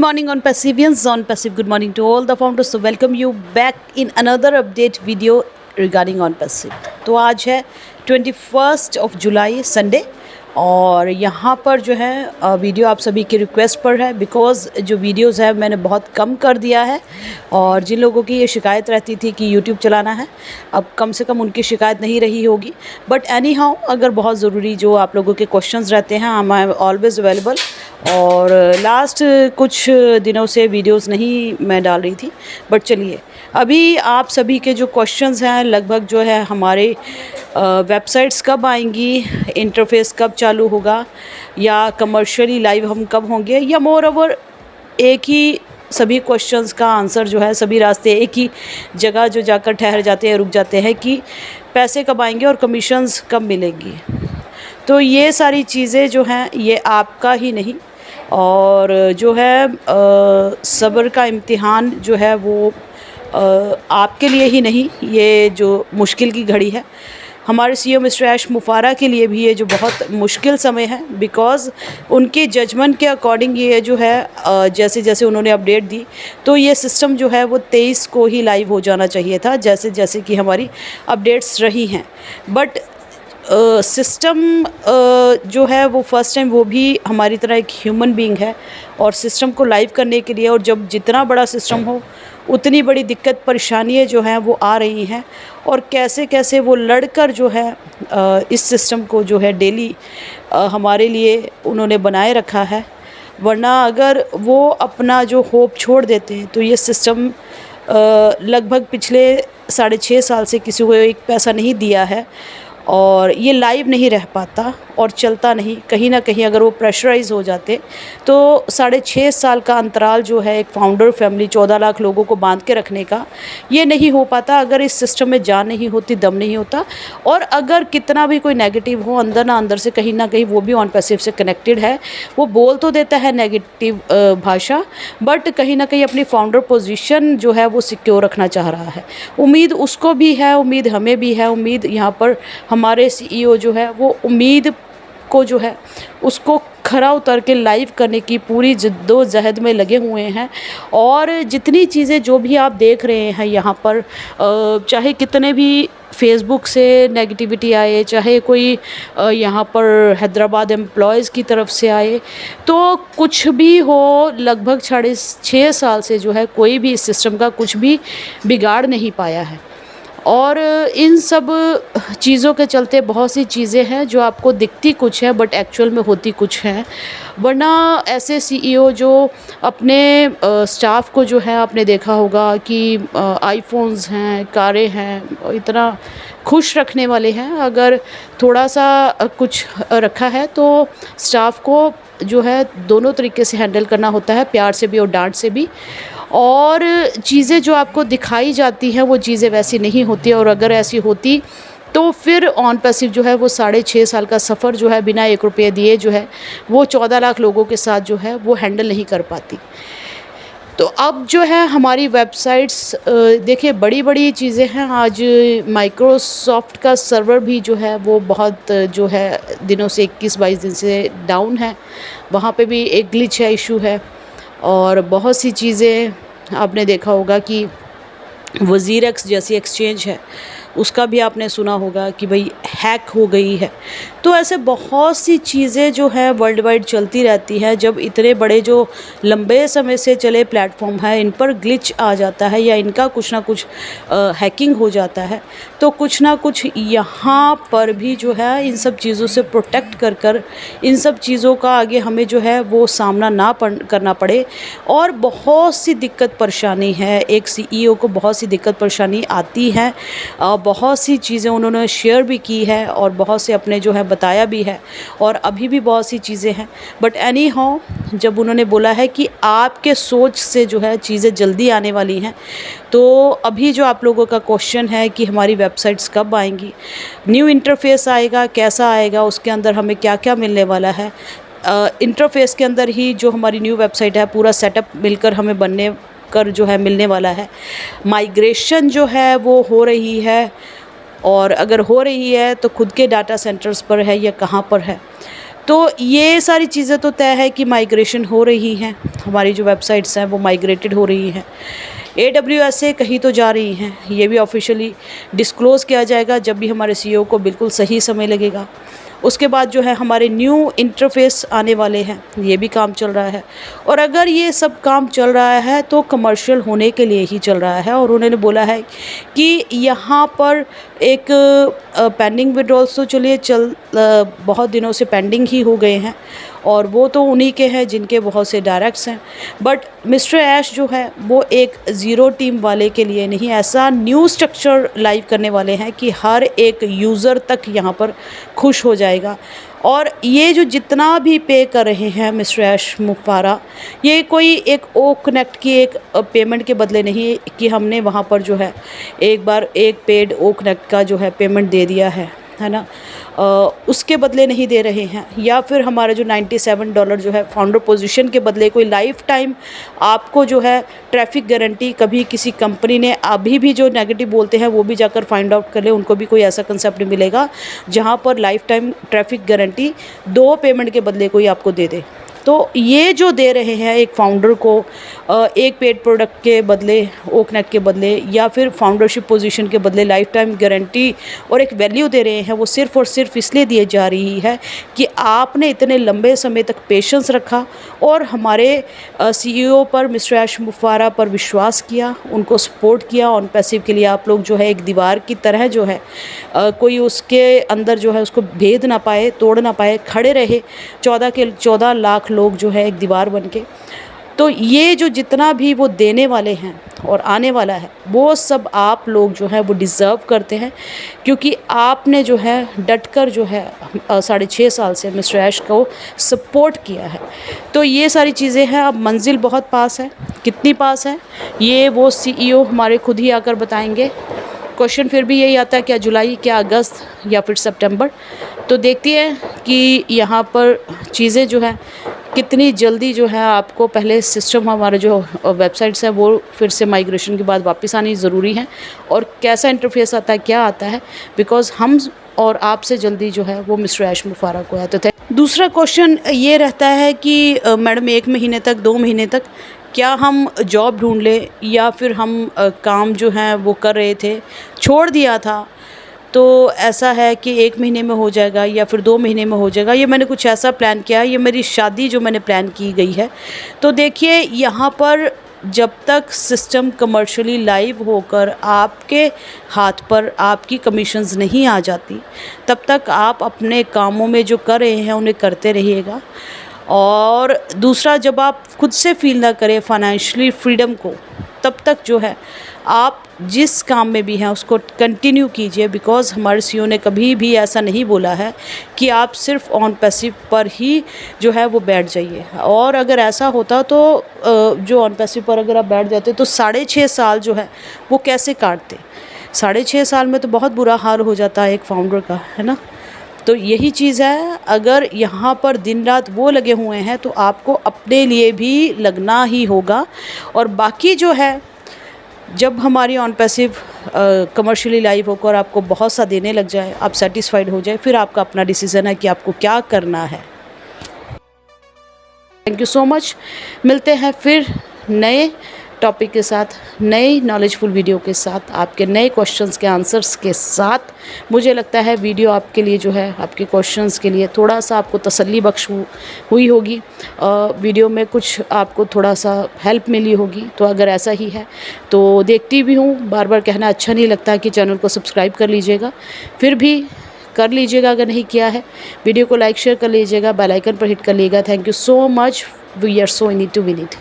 morning on Passivians, on Passive. Good morning to all the founders. So welcome you back in another update video regarding on Passive. तो आज है 21st of July Sunday और यहाँ पर जो है video आप सभी की रिक्वेस्ट पर है बिकॉज़ जो वीडियोस है मैंने बहुत कम कर दिया है और जिन लोगों की ये शिकायत रहती थी कि यूट्यूब चलाना है अब कम से कम उनकी शिकायत नहीं रही होगी। बट एनी हाउ अगर बहुत ज़रूरी जो आप लोगों के क्वेश्चंस रहते हैं आई एम ऑलवेज़ अवेलेबल। और लास्ट कुछ दिनों से वीडियोस नहीं मैं डाल रही थी बट चलिए अभी आप सभी के जो क्वेश्चंस हैं लगभग जो है हमारे वेबसाइट्स कब आएंगी, इंटरफेस कब चालू होगा या कमर्शियली लाइव हम कब होंगे या मोर ओवर एक ही सभी क्वेश्चंस का आंसर जो है सभी रास्ते एक ही जगह जो जाकर ठहर जाते हैं रुक जाते हैं कि पैसे कब आएंगे और कमीशंस कब मिलेंगी। तो ये सारी चीज़ें जो हैं ये आपका ही नहीं और जो है सब्र का इम्तिहान जो है वो आपके लिए ही नहीं, ये जो मुश्किल की घड़ी है हमारे सीईओ मिस्टर ऐश मुफारा के लिए भी ये जो बहुत मुश्किल समय है बिकॉज़ उनके जजमेंट के अकॉर्डिंग ये जो है जैसे जैसे उन्होंने अपडेट दी तो ये सिस्टम जो है वो 23 को ही लाइव हो जाना चाहिए था जैसे जैसे कि हमारी अपडेट्स रही हैं। बट सिस्टम जो है वो फर्स्ट टाइम वो भी हमारी तरह एक ह्यूमन बीइंग है और सिस्टम को लाइव करने के लिए और जब जितना बड़ा सिस्टम हो उतनी बड़ी दिक्कत परेशानियाँ जो हैं वो आ रही हैं और कैसे कैसे वो लड़कर जो है इस सिस्टम को जो है डेली हमारे लिए उन्होंने बनाए रखा है। वरना अगर वो अपना जो होप छोड़ देते हैं तो ये सिस्टम लगभग पिछले 6.5 साल से किसी को एक पैसा नहीं दिया है और ये लाइव नहीं रह पाता और चलता नहीं। कहीं ना कहीं अगर वो प्रेशराइज हो जाते तो 6.5 साल का अंतराल जो है एक फाउंडर फैमिली 14 लाख लोगों को बांध के रखने का ये नहीं हो पाता अगर इस सिस्टम में जान नहीं होती, दम नहीं होता। और अगर कितना भी कोई नेगेटिव हो अंदर ना अंदर से कहीं ना कहीं वो भी ऑन पैसिव से कनेक्टेड है, वो बोल तो देता है नेगेटिव भाषा बट कहीं ना कहीं अपनी फाउंडर पोजीशन जो है वो सिक्योर रखना चाह रहा है। उम्मीद उसको भी है, उम्मीद हमें भी है, उम्मीद यहाँ पर हमारे सीईओ जो है वो उम्मीद को जो है उसको खरा उतर के लाइव करने की पूरी जद्दोजहद में लगे हुए हैं। और जितनी चीज़ें जो भी आप देख रहे हैं यहाँ पर चाहे कितने भी फेसबुक से नेगेटिविटी आए, चाहे कोई यहाँ पर हैदराबाद एम्प्लॉयज़ की तरफ से आए, तो कुछ भी हो लगभग 6.5 साल से जो है कोई भी इस सिस्टम का कुछ भी बिगाड़ नहीं पाया है। और इन सब चीज़ों के चलते बहुत सी चीज़ें हैं जो आपको दिखती कुछ है बट एक्चुअल में होती कुछ हैं। वरना ऐसे सीईओ जो अपने स्टाफ को जो है आपने देखा होगा कि आईफोन्स हैं, कारें हैं, इतना खुश रखने वाले हैं। अगर थोड़ा सा कुछ रखा है तो स्टाफ को जो है दोनों तरीके से हैंडल करना होता है, प्यार से भी और डांट से भी। और चीज़ें जो आपको दिखाई जाती हैं वो चीज़ें वैसी नहीं होती और अगर ऐसी होती तो फिर ऑन पैसिव जो है वो 6.5 साल का सफ़र जो है बिना 1 रुपये दिए जो है वो 14 लाख लोगों के साथ जो है वो हैंडल नहीं कर पाती। तो अब जो है हमारी वेबसाइट्स देखिए बड़ी बड़ी चीज़ें हैं। आज माइक्रोसॉफ्ट का सर्वर भी जो है वो बहुत जो है दिनों से 21-22 दिन से डाउन है, वहाँ पे भी एक ग्लिच है, इशू है। और बहुत सी चीज़ें आपने देखा होगा कि वज़ीरक्स जैसी एक्सचेंज है उसका भी आपने सुना होगा कि भाई हैक हो गई है। तो ऐसे बहुत सी चीज़ें जो है वर्ल्ड वाइड चलती रहती हैं। जब इतने बड़े जो लंबे समय से चले प्लेटफॉर्म है इन पर ग्लिच आ जाता है या इनका कुछ ना कुछ हैकिंग हो जाता है तो कुछ ना कुछ यहाँ पर भी जो है इन सब चीज़ों से प्रोटेक्ट कर कर इन सब चीज़ों का आगे हमें जो है वो सामना ना करना पड़े। और बहुत सी दिक्कत परेशानी है, एक सीईओ को बहुत सी दिक्कत परेशानी आती है, बहुत सी चीज़ें उन्होंने शेयर भी की है और बहुत से अपने जो है बताया भी है और अभी भी बहुत सी चीज़ें हैं। बट एनी हाउ जब उन्होंने बोला है कि आपके सोच से जो है चीज़ें जल्दी आने वाली हैं तो अभी जो आप लोगों का क्वेश्चन है कि हमारी वेबसाइट्स कब आएंगी, न्यू इंटरफेस आएगा, कैसा आएगा, उसके अंदर हमें क्या क्या मिलने वाला है, इंटरफेस के अंदर ही जो हमारी न्यू वेबसाइट है पूरा सेटअप मिलकर हमें बनने कर जो है मिलने वाला है, माइग्रेशन जो है वो हो रही है और अगर हो रही है तो खुद के डाटा सेंटर्स पर है या कहाँ पर है। तो ये सारी चीज़ें तो तय है कि माइग्रेशन हो रही हैं, हमारी जो वेबसाइट्स हैं वो माइग्रेटेड हो रही हैं। AWS से कहीं तो जा रही हैं, ये भी ऑफिशियली डिस्क्लोज़ किया जाएगा जब भी हमारे CEO को बिल्कुल सही समय लगेगा। उसके बाद जो है हमारे न्यू इंटरफेस आने वाले हैं, ये भी काम चल रहा है। और अगर ये सब काम चल रहा है तो कमर्शियल होने के लिए ही चल रहा है। और उन्होंने बोला है कि यहाँ पर एक पेंडिंग विड्रॉल्स तो चलिए बहुत दिनों से पेंडिंग ही हो गए हैं, और वो तो उन्हीं के हैं जिनके बहुत से डायरेक्ट्स हैं। बट मिस्टर ऐश जो है वो एक ज़ीरो टीम वाले के लिए नहीं, ऐसा न्यू स्ट्रक्चर लाइव करने वाले हैं कि हर एक यूज़र तक यहाँ पर खुश हो जाएगा। और ये जो जितना भी पे कर रहे हैं मिस्टर ऐश मुफारा, ये कोई एक ओ कनेक्ट की एक पेमेंट के बदले नहीं कि हमने वहाँ पर जो है एक बार एक पेड ओ कनेक्ट का जो है पेमेंट दे दिया है ना, उसके बदले नहीं दे रहे हैं। या फिर हमारा जो $97 जो है फाउंडर पोजीशन के बदले कोई लाइफ टाइम आपको जो है ट्रैफिक गारंटी, कभी किसी कंपनी ने अभी भी जो नेगेटिव बोलते हैं वो भी जाकर फाइंड आउट कर ले, उनको भी कोई ऐसा कंसेप्ट नहीं मिलेगा जहाँ पर life time traffic guarantee 2 payment के बदले कोई आपको दे दे। तो ये जो दे रहे हैं एक फाउंडर को एक पेड प्रोडक्ट के बदले, ओ कनेक्ट के बदले, या फिर फाउंडरशिप पोजीशन के बदले लाइफ टाइम गारंटी और एक वैल्यू दे रहे हैं, वो सिर्फ़ और सिर्फ इसलिए दिए जा रही है कि आपने इतने लंबे समय तक पेशेंस रखा और हमारे CEO पर मिस्टर ऐश मुफारा पर विश्वास किया, उनको सपोर्ट किया। ऑन पैसिव के लिए आप लोग जो है एक दीवार की तरह जो है कोई उसके अंदर जो है उसको भेद ना पाए, तोड़ ना पाए, खड़े रहे 14 लाख लोग जो है एक दीवार बन के। तो ये जो जितना भी वो देने वाले हैं और आने वाला है वो सब आप लोग जो है वो डिज़र्व करते हैं, क्योंकि आपने जो है डटकर जो है 6.5 साल से मिस्टर ऐश को सपोर्ट किया है। तो ये सारी चीज़ें हैं। अब मंजिल बहुत पास है, कितनी पास है ये वो CEO हमारे खुद ही आकर बताएंगे। क्वेश्चन फिर भी यही आता है, क्या जुलाई, क्या अगस्त या फिर सितंबर। तो देखती है कि यहाँ पर चीज़ें जो है कितनी जल्दी जो है आपको पहले सिस्टम, हमारा जो वेबसाइट्स है वो फिर से माइग्रेशन के बाद वापस आनी ज़रूरी है, और कैसा इंटरफेस आता है, क्या आता है, बिकॉज़ हम और आपसे जल्दी जो है वो मिस्टर ऐश मुफारा को है। तो दूसरा क्वेश्चन ये रहता है कि मैडम 1 महीने तक, 2 महीने तक क्या हम जॉब ढूंढ लें, या फिर हम काम जो है वो कर रहे थे छोड़ दिया था तो ऐसा है कि 1 महीने में हो जाएगा या फिर 2 महीने में हो जाएगा, ये मैंने कुछ ऐसा प्लान किया है, ये मेरी शादी जो मैंने प्लान की गई है। तो देखिए यहाँ पर जब तक सिस्टम कमर्शियली लाइव होकर आपके हाथ पर आपकी कमीशंस नहीं आ जाती, तब तक आप अपने कामों में जो कर रहे हैं उन्हें करते रहिएगा। और दूसरा, जब आप खुद से फील ना करें फाइनेंशियली फ्रीडम को, तब तक जो है आप जिस काम में भी हैं उसको कंटिन्यू कीजिए, बिकॉज़ हमारे CEO ने कभी भी ऐसा नहीं बोला है कि आप सिर्फ ऑन पैसिव पर ही जो है वो बैठ जाइए। और अगर ऐसा होता तो जो ऑन पैसिव पर अगर आप बैठ जाते तो 6.5 साल जो है वो कैसे काटते। 6.5 साल में तो बहुत बुरा हाल हो जाता है एक फाउंडर का, है ना। तो यही चीज़ है, अगर यहाँ पर दिन रात वो लगे हुए हैं तो आपको अपने लिए भी लगना ही होगा। और बाकी जो है, जब हमारी ऑन पैसिव कमर्शियली लाइव होकर आपको बहुत सा देने लग जाए, आप सेटिस्फाइड हो जाए, फिर आपका अपना डिसीज़न है कि आपको क्या करना है। Thank you so much. मिलते हैं फिर नए टॉपिक के साथ, नए नॉलेजफुल वीडियो के साथ, आपके नए क्वेश्चंस के आंसर्स के साथ। मुझे लगता है वीडियो आपके लिए जो है, आपके क्वेश्चंस के लिए थोड़ा सा आपको तसल्ली बख्श हुई होगी, वीडियो में कुछ आपको थोड़ा सा हेल्प मिली होगी। तो अगर ऐसा ही है तो देखती भी हूँ, बार बार कहना अच्छा नहीं लगता कि चैनल को सब्सक्राइब कर लीजिएगा, फिर भी कर लीजिएगा अगर नहीं किया है। वीडियो को लाइक शेयर कर लीजिएगा, बेल आइकन पर हिट कर लीजिएगा। Thank you so much. We are so in it to win it.